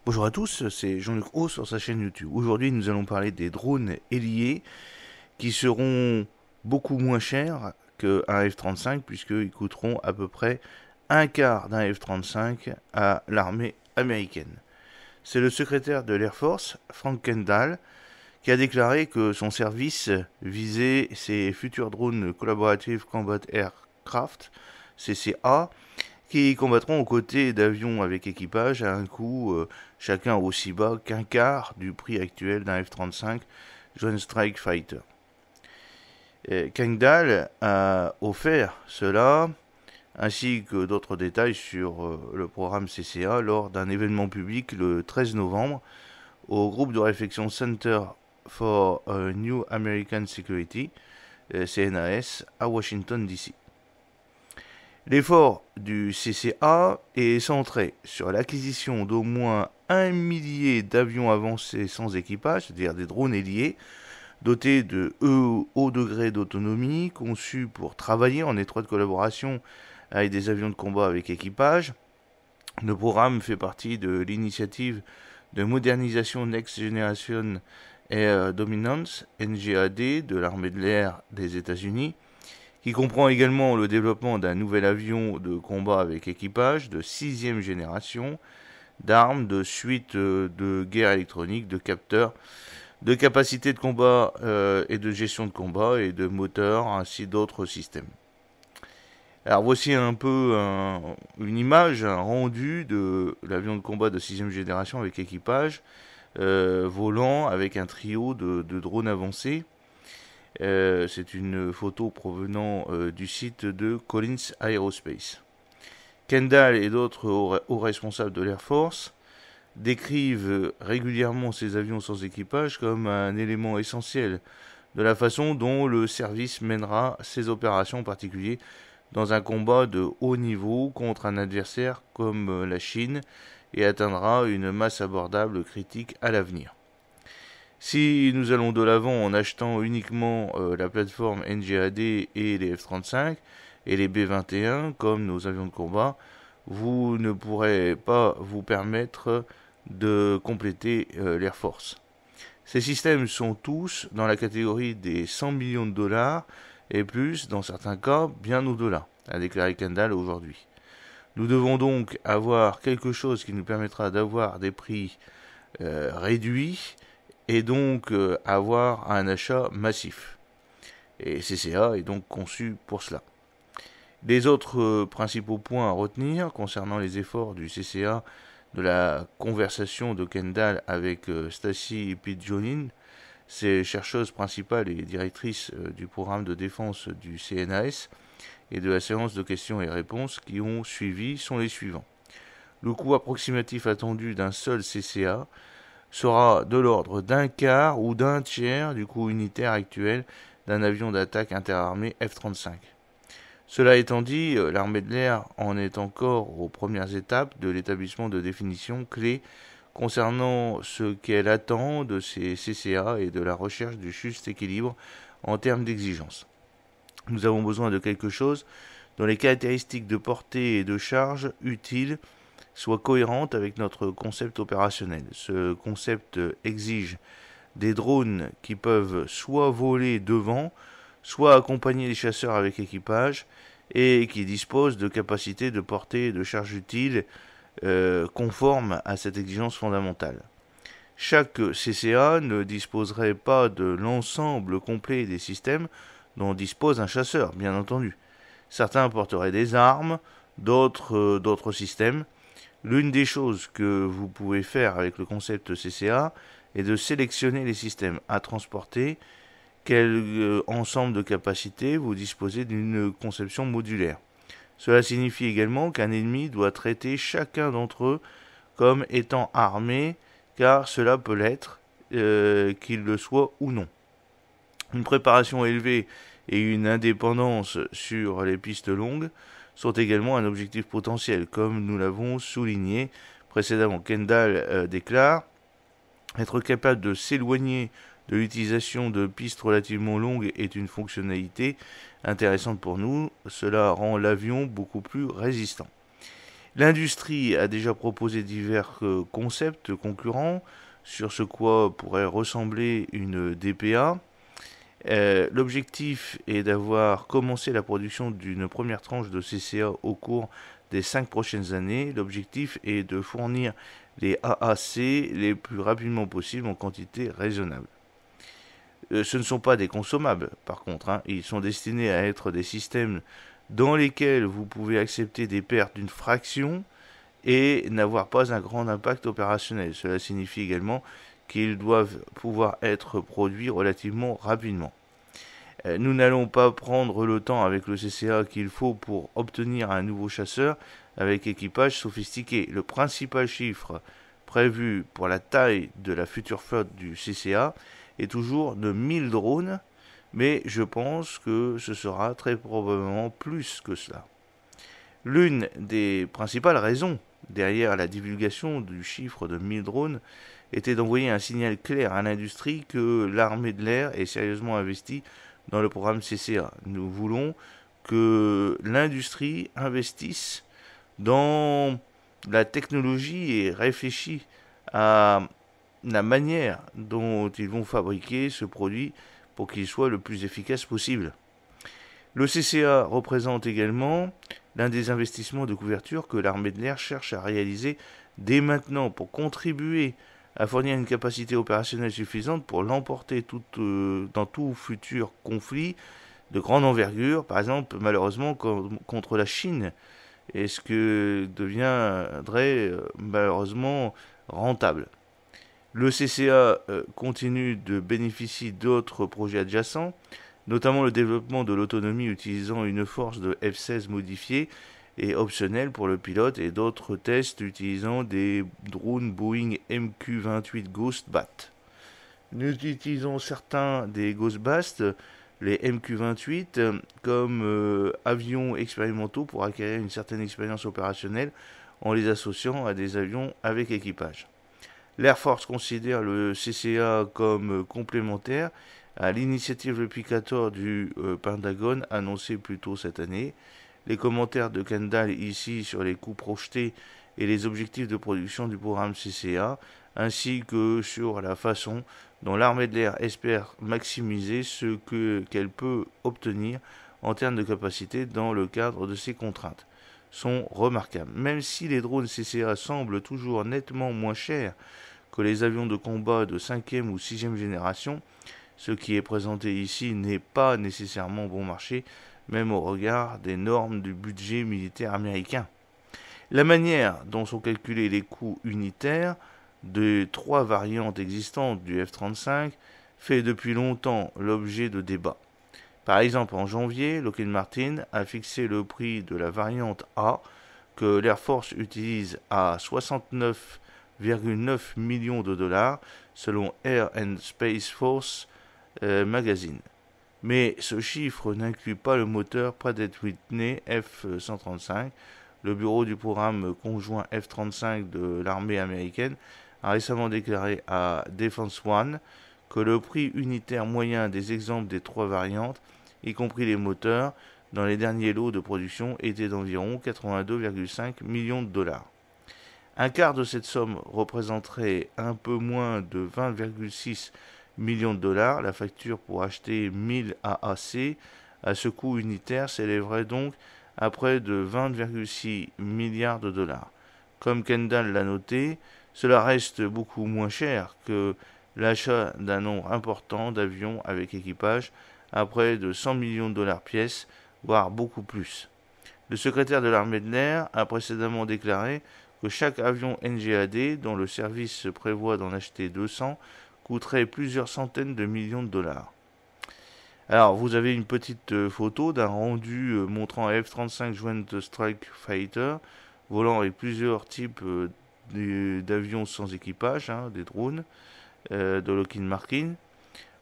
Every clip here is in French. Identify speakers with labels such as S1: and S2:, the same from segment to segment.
S1: Bonjour à tous, c'est Jean-Luc Haut sur sa chaîne YouTube. Aujourd'hui, nous allons parler des drones ailiers qui seront beaucoup moins chers qu'un F-35 puisqu'ils coûteront à peu près un quart d'un F-35 à l'armée américaine. C'est le secrétaire de l'Air Force, Frank Kendall, qui a déclaré que son service visait ces futurs drones Collaborative Combat Aircraft, CCA, qui combattront aux côtés d'avions avec équipage à un coût chacun aussi bas qu'un quart du prix actuel d'un F-35 Joint Strike Fighter. Kendall a offert cela ainsi que d'autres détails sur le programme CCA lors d'un événement public le 13 novembre au groupe de réflexion Center for New American Security, CNAS, à Washington DC. L'effort du CCA est centré sur l'acquisition d'au moins 1 millier d'avions avancés sans équipage, c'est-à-dire des drones ailiers, dotés de haut degré d'autonomie, conçus pour travailler en étroite collaboration avec des avions de combat avec équipage. Le programme fait partie de l'initiative de modernisation Next Generation Air Dominance, NGAD, de l'armée de l'air des États-Unis, qui comprend également le développement d'un nouvel avion de combat avec équipage de 6e génération, d'armes, de suites de guerre électronique, de capteurs, de capacités de combat et de gestion de combat et de moteurs, ainsi d'autres systèmes. Alors voici un peu une image, un rendu de l'avion de combat de 6e génération avec équipage, volant avec un trio de drones avancés. C'est une photo provenant du site de Collins Aerospace. Kendall et d'autres hauts responsables de l'Air Force décrivent régulièrement ces avions sans équipage comme un élément essentiel de la façon dont le service mènera ses opérations, en particulier dans un combat de haut niveau contre un adversaire comme la Chine, et atteindra une masse abordable critique à l'avenir. Si nous allons de l'avant en achetant uniquement la plateforme NGAD et les F-35 et les B-21 comme nos avions de combat, vous ne pourrez pas vous permettre de compléter l'Air Force. Ces systèmes sont tous dans la catégorie des 100 millions de dollars et plus, dans certains cas, bien au-delà, a déclaré Kendall aujourd'hui. Nous devons donc avoir quelque chose qui nous permettra d'avoir des prix réduits et donc avoir un achat massif. Et CCA est donc conçu pour cela. Les autres principaux points à retenir concernant les efforts du CCA de la conversation de Kendall avec Stacy Pidgeonin, c'est chercheuse principale et directrice du programme de défense du CNAS, et de la séance de questions et réponses qui ont suivi sont les suivants. Le coût approximatif attendu d'un seul CCA sera de l'ordre d'un quart ou d'un tiers du coût unitaire actuel d'un avion d'attaque interarmée F-35. Cela étant dit, l'armée de l'air en est encore aux premières étapes de l'établissement de définitions clés concernant ce qu'elle attend de ces CCA et de la recherche du juste équilibre en termes d'exigence. Nous avons besoin de quelque chose dont les caractéristiques de portée et de charge utiles soient cohérentes avec notre concept opérationnel. Ce concept exige des drones qui peuvent soit voler devant, soit accompagner les chasseurs avec équipage et qui disposent de capacités de portée et de charge utiles conformes à cette exigence fondamentale. Chaque CCA ne disposerait pas de l'ensemble complet des systèmes dont dispose un chasseur, bien entendu. Certains porteraient des armes, d'autres systèmes. L'une des choses que vous pouvez faire avec le concept CCA est de sélectionner les systèmes à transporter, quel ensemble de capacités vous disposez d'une conception modulaire. Cela signifie également qu'un ennemi doit traiter chacun d'entre eux comme étant armé, car cela peut l'être, qu'il le soit ou non. Une préparation élevée et une indépendance sur les pistes longues sont également un objectif potentiel, comme nous l'avons souligné précédemment. Kendall déclare être capable de s'éloigner de l'utilisation de pistes relativement longues est une fonctionnalité intéressante pour nous. Cela rend l'avion beaucoup plus résistant. L'industrie a déjà proposé divers concepts concurrents sur ce quoi pourrait ressembler une DPA. L'objectif est d'avoir commencé la production d'une première tranche de CCA au cours des 5 prochaines années. L'objectif est de fournir les AAC les plus rapidement possible en quantité raisonnable. Ce ne sont pas des consommables, par contre, hein. Ils sont destinés à être des systèmes dans lesquels vous pouvez accepter des pertes d'une fraction et n'avoir pas un grand impact opérationnel. Cela signifie également qu'ils doivent pouvoir être produits relativement rapidement. Nous n'allons pas prendre le temps avec le CCA qu'il faut pour obtenir un nouveau chasseur avec équipage sophistiqué. Le principal chiffre prévu pour la taille de la future flotte du CCA est toujours de 1000 drones, mais je pense que ce sera très probablement plus que cela. L'une des principales raisons derrière la divulgation du chiffre de 1000 drones était d'envoyer un signal clair à l'industrie que l'armée de l'air est sérieusement investie dans le programme CCA. Nous voulons que l'industrie investisse dans la technologie et réfléchisse à la manière dont ils vont fabriquer ce produit pour qu'il soit le plus efficace possible. Le CCA représente également l'un des investissements de couverture que l'armée de l'air cherche à réaliser dès maintenant pour contribuer à fournir une capacité opérationnelle suffisante pour l'emporter dans tout futur conflit de grande envergure, par exemple malheureusement contre la Chine, et ce que deviendrait malheureusement rentable. Le CCA continue de bénéficier d'autres projets adjacents, notamment le développement de l'autonomie utilisant une force de F-16 modifiée et optionnelle pour le pilote et d'autres tests utilisant des drones Boeing MQ-28 Ghost Bat. Nous utilisons certains des Ghost Bat, les MQ-28, comme avions expérimentaux pour acquérir une certaine expérience opérationnelle en les associant à des avions avec équipage. L'Air Force considère le CCA comme complémentaire à l'initiative Replicator du Pentagone annoncée plus tôt cette année. Les commentaires de Kendall ici sur les coûts projetés et les objectifs de production du programme CCA, ainsi que sur la façon dont l'armée de l'air espère maximiser ce qu'elle peut obtenir en termes de capacité dans le cadre de ces contraintes, sont remarquables. Même si les drones CCA semblent toujours nettement moins chers que les avions de combat de 5e ou 6e génération, ce qui est présenté ici n'est pas nécessairement bon marché, même au regard des normes du budget militaire américain. La manière dont sont calculés les coûts unitaires de 3 variantes existantes du F-35 fait depuis longtemps l'objet de débats. Par exemple, en janvier, Lockheed Martin a fixé le prix de la variante A que l'Air Force utilise à 69,9 millions de dollars selon Air and Space Force Magazine. Mais ce chiffre n'inclut pas le moteur Pratt & Whitney F-135. Le bureau du programme conjoint F-35 de l'armée américaine a récemment déclaré à Defense One que le prix unitaire moyen des exemples des 3 variantes, y compris les moteurs, dans les derniers lots de production était d'environ 82,5 millions de dollars. Un quart de cette somme représenterait un peu moins de 20,6 millions de dollars. La facture pour acheter 1000 AAC à ce coût unitaire s'élèverait donc à près de 20,6 milliards de dollars. Comme Kendall l'a noté, cela reste beaucoup moins cher que l'achat d'un nombre important d'avions avec équipage à près de 100 millions de dollars pièce, voire beaucoup plus. Le secrétaire de l'armée de l'air a précédemment déclaré que chaque avion NGAD, dont le service prévoit d'en acheter 200, coûterait plusieurs centaines de millions de dollars. Alors, vous avez une petite photo d'un rendu montrant un F-35 Joint Strike Fighter volant avec plusieurs types d'avions sans équipage, des drones de Lockheed Martin.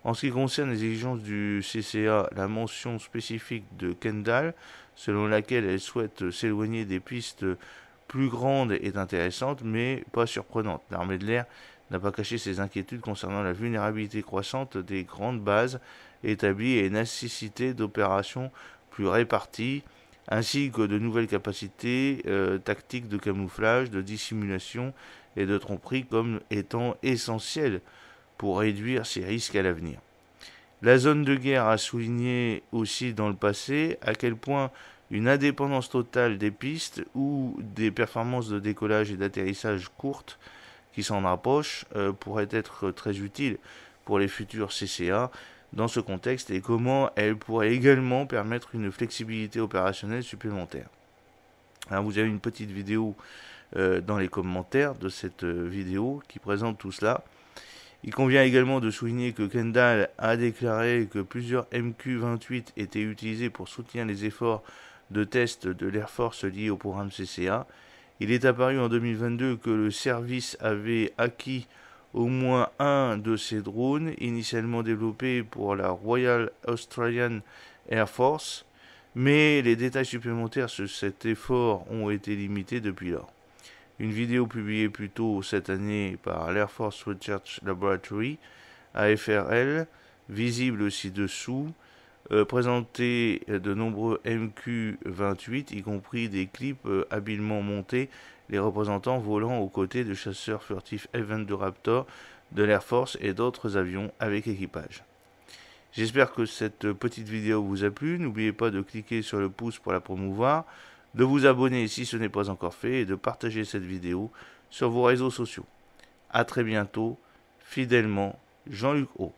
S1: En ce qui concerne les exigences du CCA, la mention spécifique de Kendall, selon laquelle elle souhaite s'éloigner des pistes plus grandes, est intéressante, mais pas surprenante. L'armée de l'air n'a pas caché ses inquiétudes concernant la vulnérabilité croissante des grandes bases établies et la nécessité d'opérations plus réparties ainsi que de nouvelles capacités tactiques de camouflage, de dissimulation et de tromperie comme étant essentielles pour réduire ces risques à l'avenir. La zone de guerre a souligné aussi dans le passé à quel point une indépendance totale des pistes ou des performances de décollage et d'atterrissage courtes qui s'en rapprochent pourrait être très utile pour les futurs CCA dans ce contexte et comment elle pourrait également permettre une flexibilité opérationnelle supplémentaire. Alors vous avez une petite vidéo dans les commentaires de cette vidéo qui présente tout cela. Il convient également de souligner que Kendall a déclaré que plusieurs MQ-28 étaient utilisés pour soutenir les efforts de test de l'Air Force liés au programme CCA. Il est apparu en 2022 que le service avait acquis au moins un de ces drones, initialement développés pour la Royal Australian Air Force, mais les détails supplémentaires sur cet effort ont été limités depuis lors. Une vidéo publiée plus tôt cette année par l'Air Force Research Laboratory, AFRL, visible ci-dessous, présentait de nombreux MQ-28, y compris des clips habilement montés, les représentants volant aux côtés de chasseurs furtifs F-22 Raptor de l'Air Force et d'autres avions avec équipage. J'espère que cette petite vidéo vous a plu. N'oubliez pas de cliquer sur le pouce pour la promouvoir, de vous abonner si ce n'est pas encore fait et de partager cette vidéo sur vos réseaux sociaux. A très bientôt, fidèlement, Jean-Luc O.